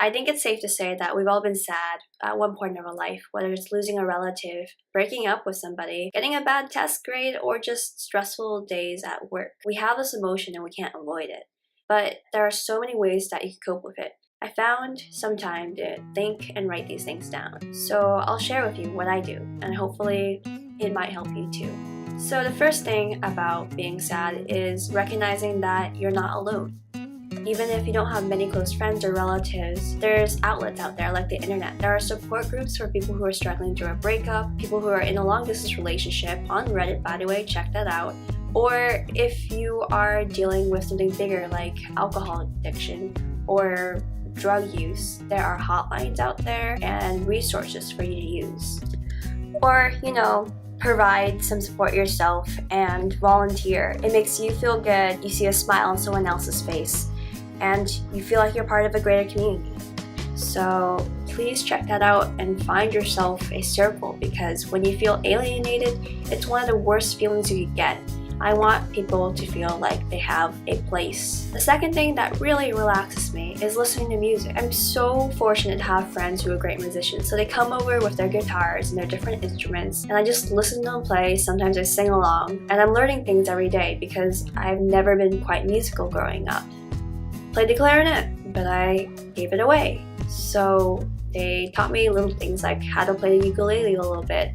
I think it's safe to say that we've all been sad at one point in our life, whether it's losing a relative, breaking up with somebody, getting a bad test grade, or just stressful days at work. We have this emotion and we can't avoid it. But there are so many ways that you can cope with it. I found some time to think and write these things down. So I'll share with you what I do, and hopefully it might help you too. So the first thing about being sad is recognizing that you're not alone. Even if you don't have many close friends or relatives, there's outlets out there like the internet. There are support groups for people who are struggling through a breakup, people who are in a long-distance relationship, on Reddit, by the way, check that out. Or if you are dealing with something bigger like alcohol addiction or drug use, there are hotlines out there and resources for you to use. Or, provide some support yourself and volunteer. It makes you feel good, you see a smile on someone else's face, and you feel like you're part of a greater community. So please check that out and find yourself a circle, because when you feel alienated, it's one of the worst feelings you could get. I want people to feel like they have a place. The second thing that really relaxes me is listening to music. I'm so fortunate to have friends who are great musicians, so they come over with their guitars and their different instruments, and I just listen to them play. Sometimes I sing along, and I'm learning things every day because I've never been quite musical growing up. Played the clarinet, but I gave it away. So they taught me little things like how to play the ukulele a little bit,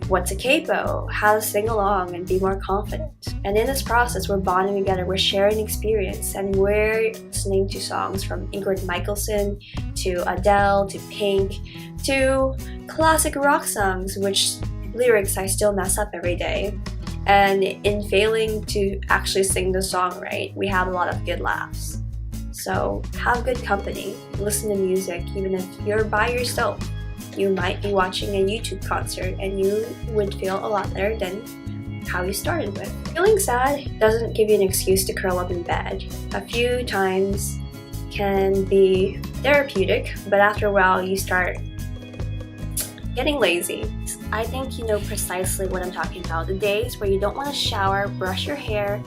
what's a capo, how to sing along and be more confident. And in this process, we're bonding together, we're sharing experience, and we're listening to songs from Ingrid Michaelson, to Adele, to Pink, to classic rock songs, which lyrics I still mess up every day. And in failing to actually sing the song right, we have a lot of good laughs. So have good company, listen to music, even if you're by yourself. You might be watching a YouTube concert and you would feel a lot better than how you started with. Feeling sad doesn't give you an excuse to curl up in bed. A few times can be therapeutic, but after a while you start getting lazy. I think you know precisely what I'm talking about. The days where you don't want to shower, brush your hair,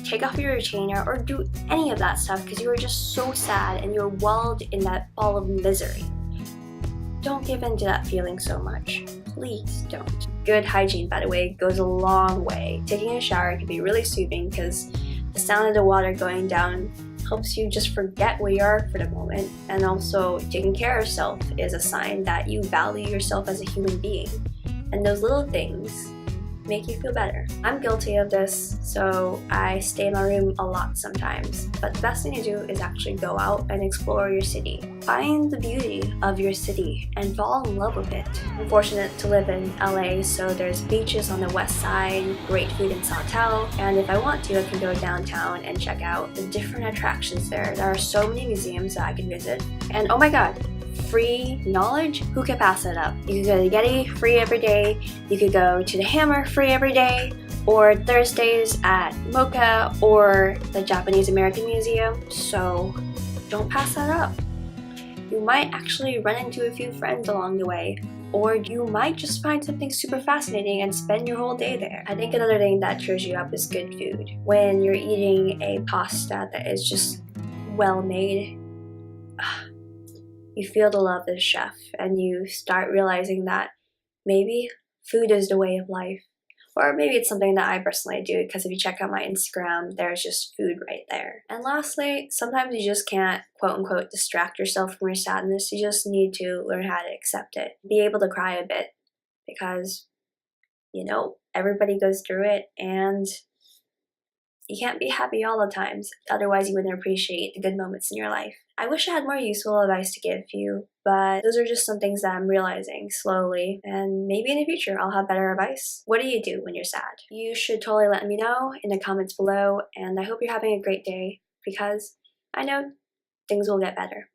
take off your retainer, or do any of that stuff because you are just so sad and you're wallowed in that ball of misery. Don't give in to that feeling so much. Please don't. Good hygiene, by the way, goes a long way. Taking a shower can be really soothing because the sound of the water going down helps you just forget where you are for the moment. And also, taking care of yourself is a sign that you value yourself as a human being. And those little things make you feel better. I'm guilty of this, so I stay in my room a lot sometimes. But the best thing to do is actually go out and explore your city. Find the beauty of your city and fall in love with it. I'm fortunate to live in LA, so there's beaches on the west side, great food in Sawtelle, and if I want to, I can go downtown and check out the different attractions there. There are so many museums that I can visit. And oh my god, free knowledge? Who can pass it up? You could go to Getty free every day, you could go to the Hammer free every day, or Thursdays at Mocha or the Japanese American Museum, so don't pass that up. You might actually run into a few friends along the way, or you might just find something super fascinating and spend your whole day there. I think another thing that cheers you up is good food. When you're eating a pasta that is just well made, you feel the love of the chef, and you start realizing that maybe food is the way of life. Or maybe it's something that I personally do, because if you check out my Instagram, there's just food right there. And lastly, sometimes you just can't, quote unquote, distract yourself from your sadness. You just need to learn how to accept it. Be able to cry a bit, because, everybody goes through it, and you can't be happy all the times. Otherwise, you wouldn't appreciate the good moments in your life. I wish I had more useful advice to give you, but those are just some things that I'm realizing slowly, and maybe in the future I'll have better advice. What do you do when you're sad? You should totally let me know in the comments below, and I hope you're having a great day, because I know things will get better.